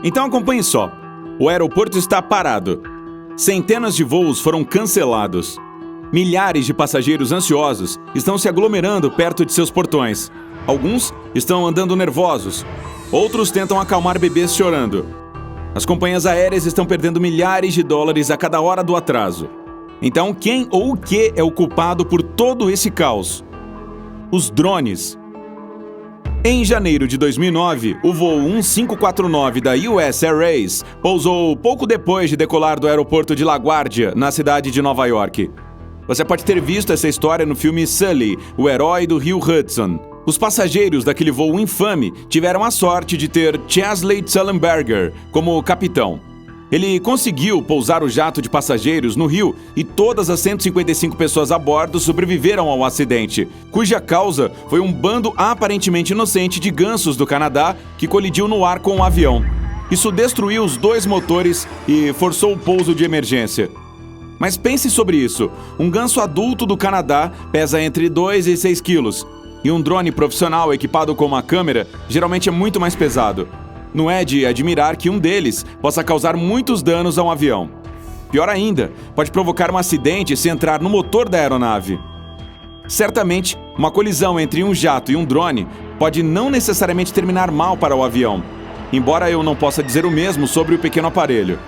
Então acompanhe só. O aeroporto está parado. Centenas de voos foram cancelados. Milhares de passageiros ansiosos estão se aglomerando perto de seus portões. Alguns estão andando nervosos. Outros tentam acalmar bebês chorando. As companhias aéreas estão perdendo milhares de dólares a cada hora do atraso. Então, quem ou o que é o culpado por todo esse caos? Os drones. Em janeiro de 2009, o voo 1549 da US Airways pousou pouco depois de decolar do aeroporto de LaGuardia, na cidade de Nova York. Você pode ter visto essa história no filme Sully, o herói do rio Hudson. Os passageiros daquele voo infame tiveram a sorte de ter Chesley Sullenberger como capitão. Ele conseguiu pousar o jato de passageiros no rio e todas as 155 pessoas a bordo sobreviveram ao acidente, cuja causa foi um bando aparentemente inocente de gansos do Canadá que colidiu no ar com o avião. Isso destruiu os 2 motores e forçou o pouso de emergência. Mas pense sobre isso, um ganso adulto do Canadá pesa entre 2 e 6 quilos, e um drone profissional equipado com uma câmera geralmente é muito mais pesado. Não é de admirar que um deles possa causar muitos danos a um avião. Pior ainda, pode provocar um acidente se entrar no motor da aeronave. Certamente, uma colisão entre um jato e um drone pode não necessariamente terminar mal para o avião, embora eu não possa dizer o mesmo sobre o pequeno aparelho.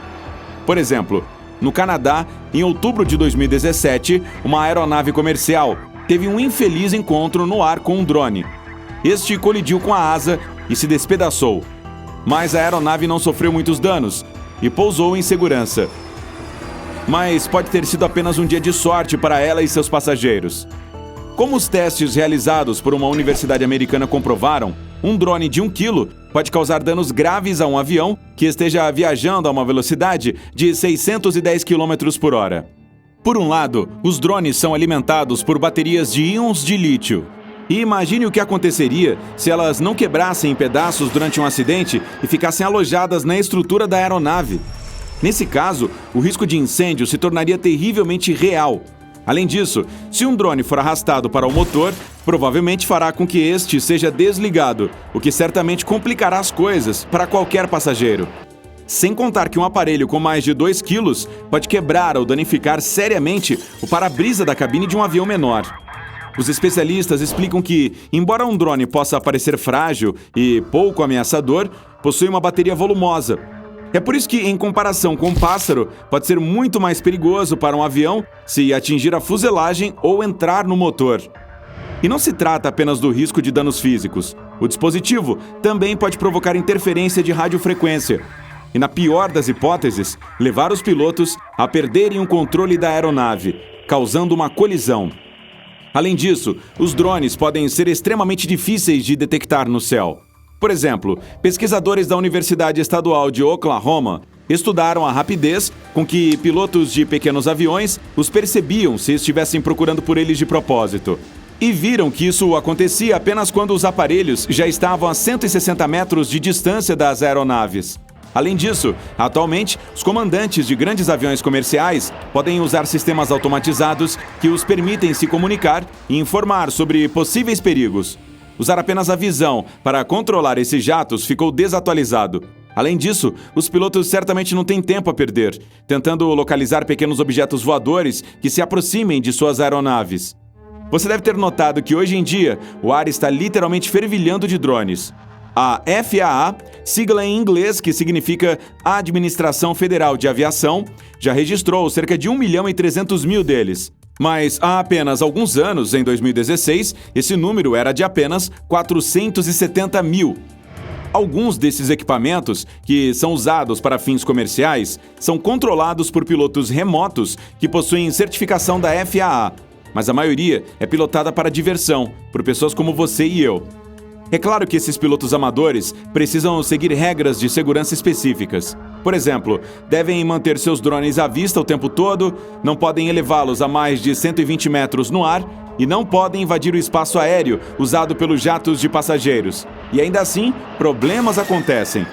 Por exemplo, no Canadá, em outubro de 2017, uma aeronave comercial teve um infeliz encontro no ar com um drone. Este colidiu com a asa e se despedaçou. Mas a aeronave não sofreu muitos danos e pousou em segurança. Mas pode ter sido apenas um dia de sorte para ela e seus passageiros. Como os testes realizados por uma universidade americana comprovaram, um drone de 1 quilo pode causar danos graves a um avião que esteja viajando a uma velocidade de 610 km por hora. Por um lado, os drones são alimentados por baterias de íons de lítio. E imagine o que aconteceria se elas não quebrassem em pedaços durante um acidente e ficassem alojadas na estrutura da aeronave. Nesse caso, o risco de incêndio se tornaria terrivelmente real. Além disso, se um drone for arrastado para o motor, provavelmente fará com que este seja desligado, o que certamente complicará as coisas para qualquer passageiro. Sem contar que um aparelho com mais de 2 quilos pode quebrar ou danificar seriamente o para-brisa da cabine de um avião menor. Os especialistas explicam que, embora um drone possa parecer frágil e pouco ameaçador, possui uma bateria volumosa. É por isso que, em comparação com um pássaro, pode ser muito mais perigoso para um avião se atingir a fuselagem ou entrar no motor. E não se trata apenas do risco de danos físicos. O dispositivo também pode provocar interferência de radiofrequência. E, na pior das hipóteses, levar os pilotos a perderem o controle da aeronave, causando uma colisão. Além disso, os drones podem ser extremamente difíceis de detectar no céu. Por exemplo, pesquisadores da Universidade Estadual de Oklahoma estudaram a rapidez com que pilotos de pequenos aviões os percebiam se estivessem procurando por eles de propósito. E viram que isso acontecia apenas quando os aparelhos já estavam a 160 metros de distância das aeronaves. Além disso, atualmente, os comandantes de grandes aviões comerciais podem usar sistemas automatizados que os permitem se comunicar e informar sobre possíveis perigos. Usar apenas a visão para controlar esses jatos ficou desatualizado. Além disso, os pilotos certamente não têm tempo a perder, tentando localizar pequenos objetos voadores que se aproximem de suas aeronaves. Você deve ter notado que hoje em dia o ar está literalmente fervilhando de drones. A FAA, sigla em inglês que significa Administração Federal de Aviação, já registrou cerca de 1.300.000 deles. Mas há apenas alguns anos, em 2016, esse número era de apenas 470.000. Alguns desses equipamentos, que são usados para fins comerciais, são controlados por pilotos remotos que possuem certificação da FAA, mas a maioria é pilotada para diversão, por pessoas como você e eu. É claro que esses pilotos amadores precisam seguir regras de segurança específicas. Por exemplo, devem manter seus drones à vista o tempo todo, não podem elevá-los a mais de 120 metros no ar e não podem invadir o espaço aéreo usado pelos jatos de passageiros. E ainda assim, problemas acontecem.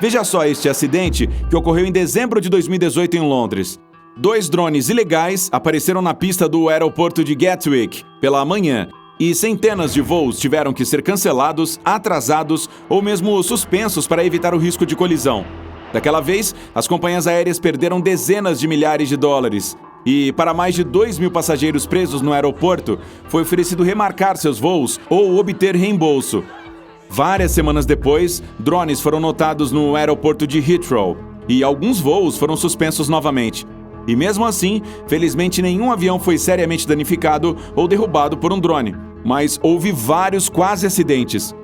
Veja só este acidente que ocorreu em dezembro de 2018 em Londres. 2 drones ilegais apareceram na pista do aeroporto de Gatwick pela manhã E centenas de voos tiveram que ser cancelados, atrasados ou mesmo suspensos para evitar o risco de colisão. Daquela vez, as companhias aéreas perderam dezenas de milhares de dólares. E para mais de 2.000 passageiros presos no aeroporto, foi oferecido remarcar seus voos ou obter reembolso. Várias semanas depois, drones foram notados no aeroporto de Heathrow e alguns voos foram suspensos novamente. E mesmo assim, felizmente nenhum avião foi seriamente danificado ou derrubado por um drone, mas houve vários quase acidentes.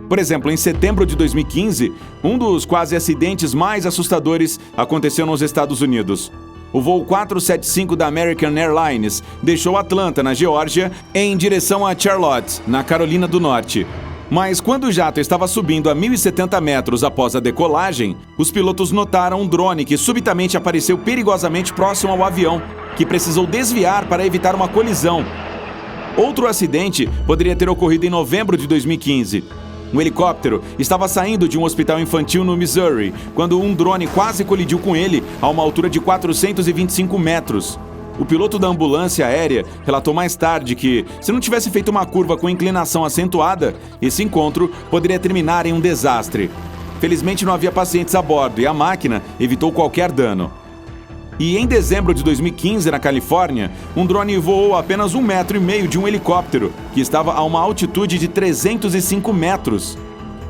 Por exemplo, em setembro de 2015, um dos quase acidentes mais assustadores aconteceu nos Estados Unidos. O voo 475 da American Airlines deixou Atlanta, na Geórgia, em direção a Charlotte, na Carolina do Norte. Mas quando o jato estava subindo a 1.070 metros após a decolagem, os pilotos notaram um drone que subitamente apareceu perigosamente próximo ao avião, que precisou desviar para evitar uma colisão. Outro acidente poderia ter ocorrido em novembro de 2015. Um helicóptero estava saindo de um hospital infantil no Missouri, quando um drone quase colidiu com ele a uma altura de 425 metros. O piloto da ambulância aérea relatou mais tarde que, se não tivesse feito uma curva com inclinação acentuada, esse encontro poderia terminar em um desastre. Felizmente não havia pacientes a bordo e a máquina evitou qualquer dano. E em dezembro de 2015, na Califórnia, um drone voou a apenas 1,5 metro de um helicóptero, que estava a uma altitude de 305 metros.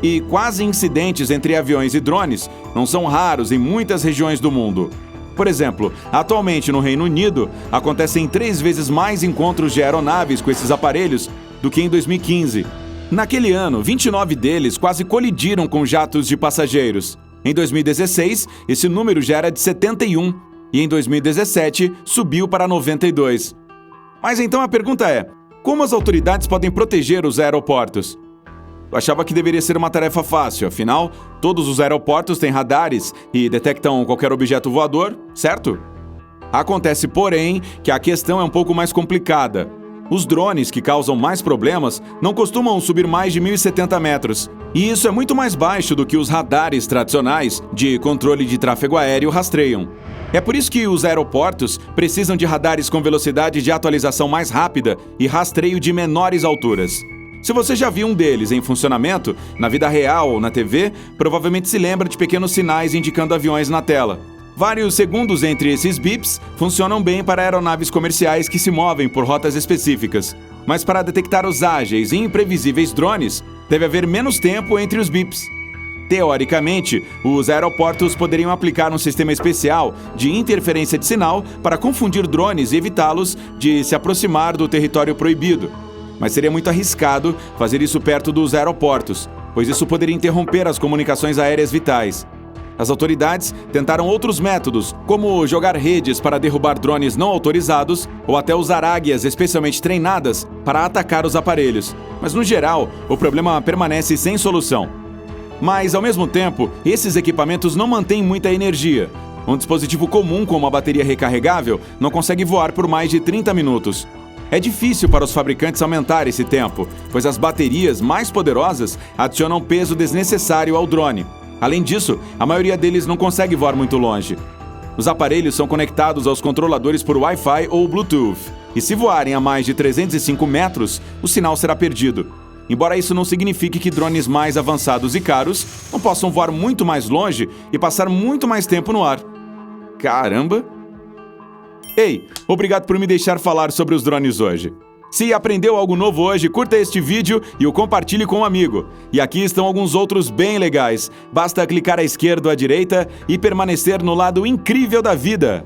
E quase incidentes entre aviões e drones não são raros em muitas regiões do mundo. Por exemplo, atualmente no Reino Unido, acontecem 3 vezes mais encontros de aeronaves com esses aparelhos do que em 2015. Naquele ano, 29 deles quase colidiram com jatos de passageiros. Em 2016, esse número já era de 71, e em 2017 subiu para 92. Mas então a pergunta é: como as autoridades podem proteger os aeroportos? Eu achava que deveria ser uma tarefa fácil, afinal, todos os aeroportos têm radares e detectam qualquer objeto voador, certo? Acontece, porém, que a questão é um pouco mais complicada. Os drones que causam mais problemas não costumam subir mais de 1.070 metros, e isso é muito mais baixo do que os radares tradicionais de controle de tráfego aéreo rastreiam. É por isso que os aeroportos precisam de radares com velocidade de atualização mais rápida e rastreio de menores alturas. Se você já viu um deles em funcionamento, na vida real ou na TV, provavelmente se lembra de pequenos sinais indicando aviões na tela. Vários segundos entre esses bips funcionam bem para aeronaves comerciais que se movem por rotas específicas. Mas para detectar os ágeis e imprevisíveis drones, deve haver menos tempo entre os bips. Teoricamente, os aeroportos poderiam aplicar um sistema especial de interferência de sinal para confundir drones e evitá-los de se aproximar do território proibido. Mas seria muito arriscado fazer isso perto dos aeroportos, pois isso poderia interromper as comunicações aéreas vitais. As autoridades tentaram outros métodos, como jogar redes para derrubar drones não autorizados ou até usar águias especialmente treinadas para atacar os aparelhos. Mas, no geral, o problema permanece sem solução. Mas, ao mesmo tempo, esses equipamentos não mantêm muita energia. Um dispositivo comum com uma bateria recarregável não consegue voar por mais de 30 minutos. É difícil para os fabricantes aumentar esse tempo, pois as baterias mais poderosas adicionam peso desnecessário ao drone. Além disso, a maioria deles não consegue voar muito longe. Os aparelhos são conectados aos controladores por Wi-Fi ou Bluetooth, e se voarem a mais de 305 metros, o sinal será perdido. Embora isso não signifique que drones mais avançados e caros não possam voar muito mais longe e passar muito mais tempo no ar. Caramba! Ei, obrigado por me deixar falar sobre os drones hoje. Se aprendeu algo novo hoje, curta este vídeo e o compartilhe com um amigo. E aqui estão alguns outros bem legais. Basta clicar à esquerda ou à direita e permanecer no lado incrível da vida.